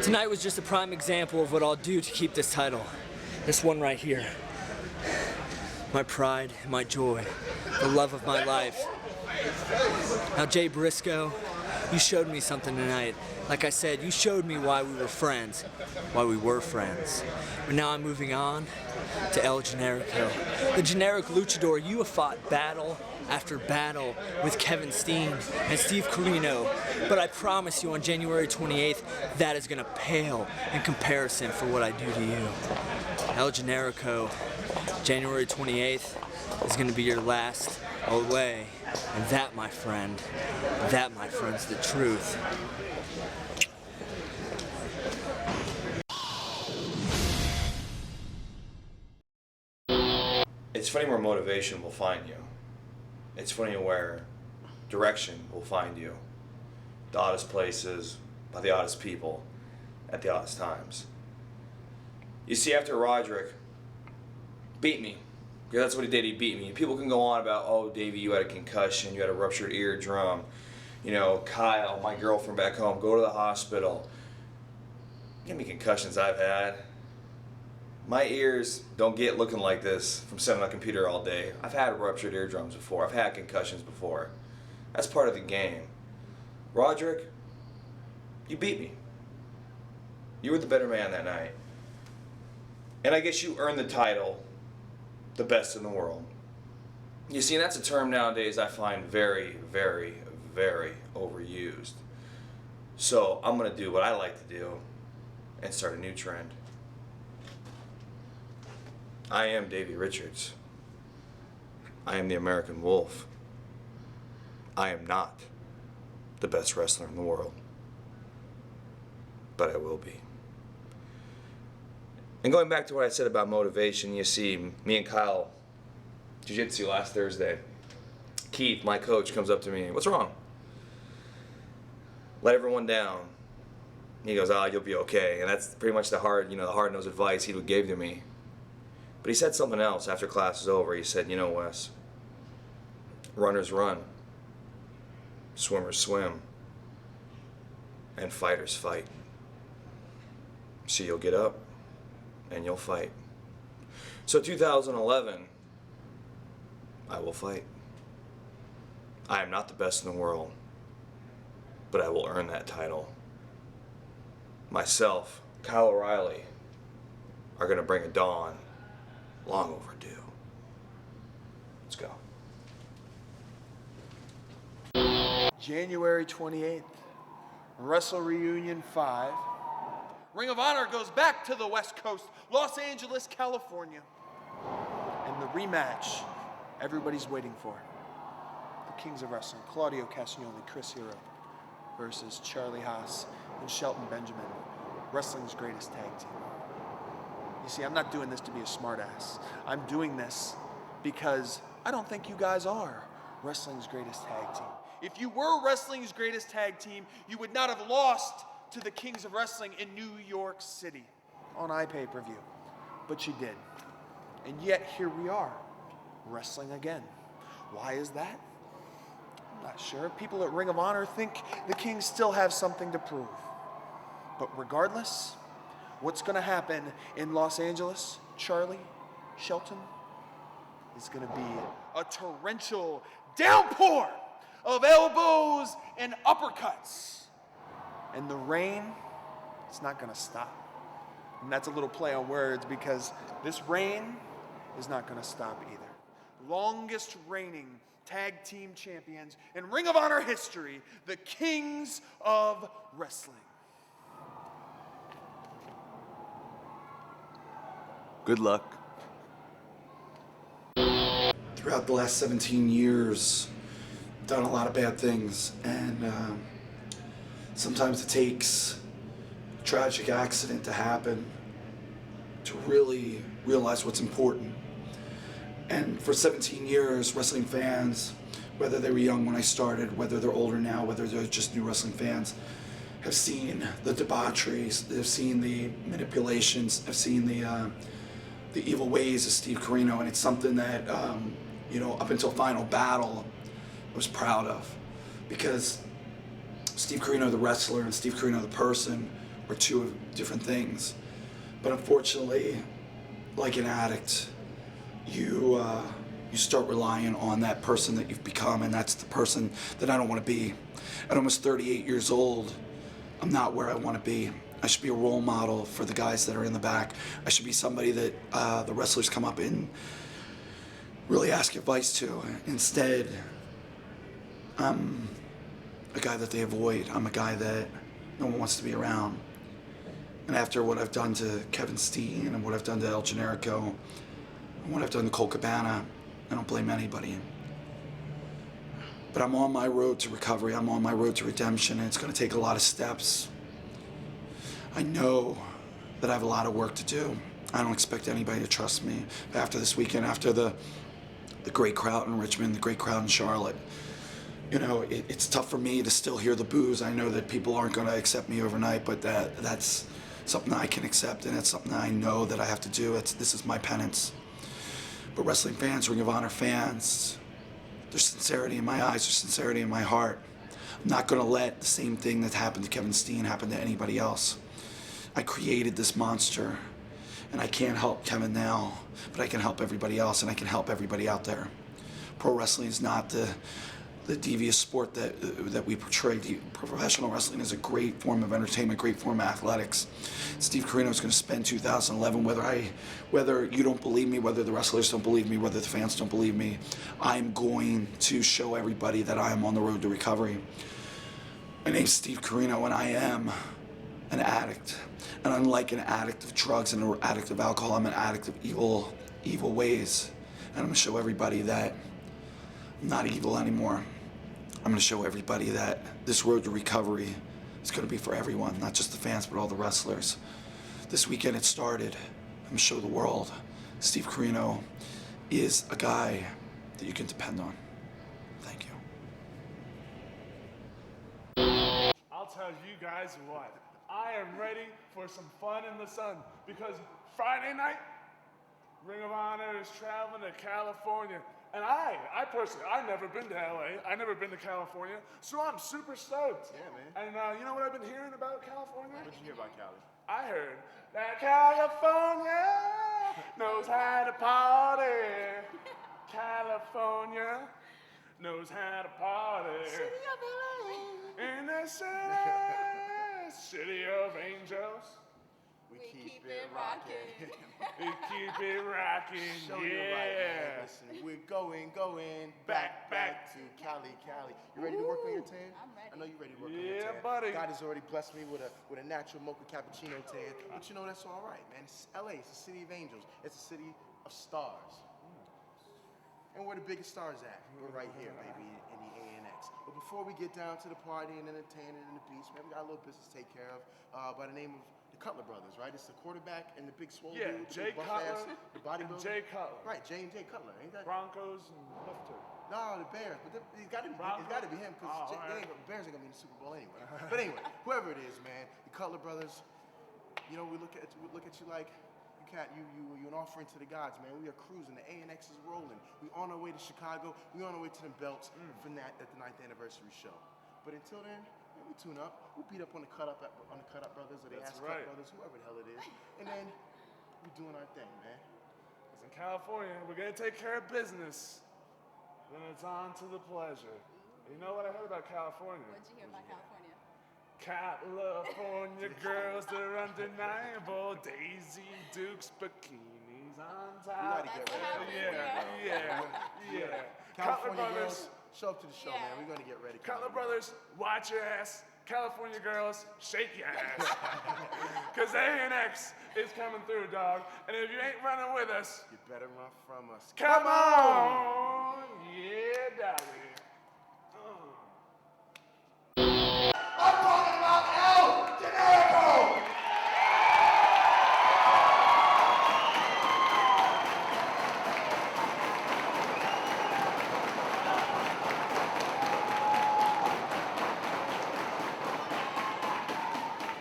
Tonight was just a prime example of what I'll do to keep this title. This one right here. My pride and my joy. The love of my life. Now, Jay Briscoe, you showed me something tonight. Like I said, you showed me why we were friends. Why we were friends. But now I'm moving on to El Generico. The generic luchador, you have fought battle after battle with Kevin Steen and Steve Corino, but I promise you on January 28th, that is gonna pale in comparison for what I do to you. El Generico, January 28th is gonna be your last away, and that, my friend's the truth. It's funny where motivation will find you. It's funny where direction will find you. The oddest places, by the oddest people, at the oddest times. You see, after Roderick beat me, because that's what he did, he beat me. People can go on about, oh, Davey, you had a concussion, you had a ruptured eardrum. You know, Kyle, my girlfriend back home, go to the hospital. Give me concussions I've had. My ears don't get looking like this from sitting on a computer all day. I've had ruptured eardrums before. I've had concussions before. That's part of the game. Roderick, you beat me. You were the better man that night. And I guess you earned the title, the best in the world. You see, that's a term nowadays I find very, very, very overused. So I'm going to do what I like to do and start a new trend. I am Davey Richards. I am the American Wolf. I am not the best wrestler in the world, but I will be. And going back to what I said about motivation, you see, me and Kyle, jiu-jitsu last Thursday, Keith, my coach, comes up to me, what's wrong? Let everyone down. He goes, oh, you'll be okay. And that's pretty much the hard-nosed advice he gave to me. But he said something else after class was over. He said, you know, Wes, runners run, swimmers swim, and fighters fight. So you'll get up and you'll fight. So 2011, I will fight. I am not the best in the world, but I will earn that title. Myself, Kyle O'Reilly, are going to bring a dawn. Long overdue. Let's go. January 28th, Wrestle Reunion 5. Ring of Honor goes back to the West Coast, Los Angeles, California. And the rematch everybody's waiting for. The Kings of Wrestling, Claudio Castagnoli, Chris Hero versus Charlie Haas and Shelton Benjamin, wrestling's greatest tag team. You see, I'm not doing this to be a smartass. I'm doing this because I don't think you guys are wrestling's greatest tag team. If you were wrestling's greatest tag team, you would not have lost to the Kings of Wrestling in New York City on iPay-per-view. But you did. And yet, here we are, wrestling again. Why is that? I'm not sure. People at Ring of Honor think the Kings still have something to prove. But regardless, what's going to happen in Los Angeles, Charlie, Shelton, is going to be a torrential downpour of elbows and uppercuts. And the rain, it's not going to stop. And that's a little play on words because this rain is not going to stop either. Longest reigning tag team champions in Ring of Honor history, the Kings of Wrestling. Good luck. Throughout the last 17 years, done a lot of bad things, and sometimes it takes a tragic accident to happen to really realize what's important. And for 17 years, wrestling fans, whether they were young when I started, whether they're older now, whether they're just new wrestling fans, have seen the debaucheries, they've seen the manipulations, have seen the evil ways of Steve Corino, and it's something that, up until Final Battle, I was proud of. Because Steve Corino, the wrestler, and Steve Corino, the person, are two different things. But unfortunately, like an addict, you start relying on that person that you've become, and that's the person that I don't want to be. At almost 38 years old, I'm not where I want to be. I should be a role model for the guys that are in the back. I should be somebody that the wrestlers come up and really ask advice to. Instead, I'm a guy that they avoid. I'm a guy that no one wants to be around. And after what I've done to Kevin Steen and what I've done to El Generico and what I've done to Colt Cabana, I don't blame anybody. But I'm on my road to recovery. I'm on my road to redemption, and it's going to take a lot of steps. I know that I have a lot of work to do. I don't expect anybody to trust me. After this weekend, after the great crowd in Richmond, the great crowd in Charlotte, you know, it's tough for me to still hear the boos. I know that people aren't going to accept me overnight, but that's something that I can accept, and it's something that I know that I have to do. This is my penance. But wrestling fans, Ring of Honor fans, there's sincerity in my eyes, there's sincerity in my heart. I'm not going to let the same thing that happened to Kevin Steen happen to anybody else. I created this monster, and I can't help Kevin now, but I can help everybody else, and I can help everybody out there. Pro wrestling is not the devious sport that we portray. Professional wrestling is a great form of entertainment, great form of athletics. Steve Corino is going to spend 2011, whether you don't believe me, whether the wrestlers don't believe me, whether the fans don't believe me, I'm going to show everybody that I am on the road to recovery. My name's Steve Corino, and I am an addict. And unlike an addict of drugs and an addict of alcohol, I'm an addict of evil ways. And I'm going to show everybody that I'm not evil anymore. I'm going to show everybody that this road to recovery is going to be for everyone, not just the fans, but all the wrestlers. This weekend it started. I'm going to show the world Steve Corino is a guy that you can depend on. Thank you. I'll tell you guys what, I am ready for some fun in the sun because Friday night, Ring of Honor is traveling to California. And I personally, I've never been to LA. I've never been to California. So I'm super stoked. Yeah, man. And you know what I've been hearing about California? What did you hear about Cali? I heard that California knows how to party. California knows how to party. City of LA. In the city of angels. We keep it rocking. We keep it rocking, Show you right, man. yeah. Listen, we're going back to Cali. You ready to work on your tan? I'm ready. I know you're ready to work on your tan. Yeah, buddy. God has already blessed me with a natural mocha cappuccino tan. But you know, that's all right, man. It's LA. It's a city of angels. It's a city of stars. And where the biggest stars at? We're right here, baby, in the ANX. But before we get down to the party and the tanning and the beach, man, we got a little business to take care of by the name of the Cutler brothers, right? It's the quarterback and the big swole Yeah, dude, Jay buff Cutler ass, the and bodybuilder. Jay Cutler. Right, Jay Cutler. Ain't that? Broncos and Lifter. No, the Bears. But it's got to be him because right. the Bears ain't gonna be in the Super Bowl anyway. But anyway, whoever it is, man, the Cutler brothers. You know, we look at you like you an offering to the gods, man. We are cruising. The ANX is rolling. We on our way to Chicago. We on our way to them belts for that at the 9th anniversary show. But until then, man, we tune up. We beat up on the cut up brothers or the That's ass right. cut brothers, whoever the hell it is. And then we doing our thing, man. Because in California, we're going to take care of business. Then it's on to the pleasure. You know what I heard about California? What'd you hear about California? California girls, they're undeniable. Daisy Dukes, bikinis on top. We gotta get That's what ready. happens, Yeah. California Cutler Brothers, girls, show up to the show, Yeah. man. We're gonna get ready. Cutler Brothers, watch your ass. California girls, shake your ass. Because ANX is coming through, dog. And if you ain't running with us, You better run from us. come on! Yeah, doggy. I'm talking about El Generico!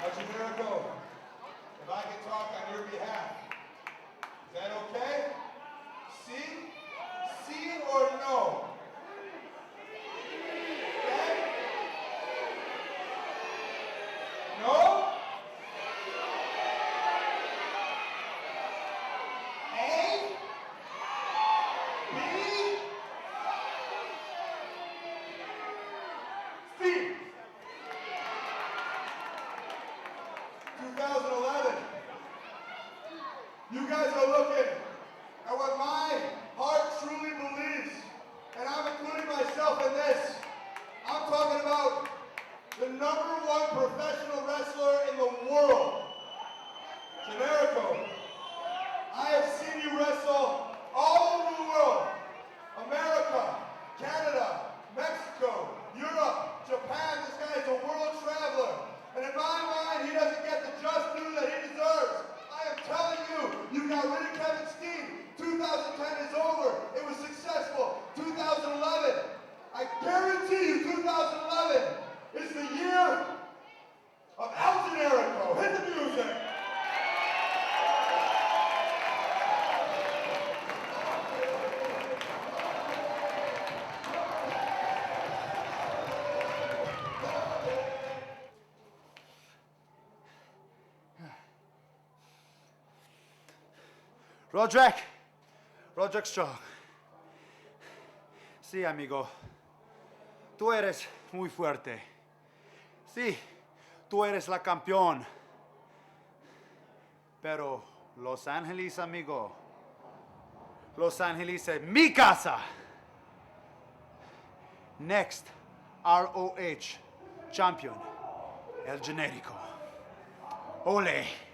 El Generico, if I can talk on your behalf, is that okay? See? See or no? 2011. You guys are looking at what my heart truly believes, and I'm including myself in this. I'm talking about the #1 professional wrestler in the world, Generico. I have seen you wrestle all over the world. America, Canada, Mexico, Europe, Japan. This guy is a world traveler. And in my mind, he doesn't get the just due that he deserves. I am telling you, you got rid of Kevin Steen. 2010 is over. It was successful. 2011. I guarantee you 2011 is the year of El Generico. Hit the music. Roderick Strong. Sí, amigo. Tú eres muy fuerte. Sí, tú eres la campeón. Pero Los Ángeles, amigo. Los Ángeles es mi casa. Next, ROH champion, El Generico. Ole.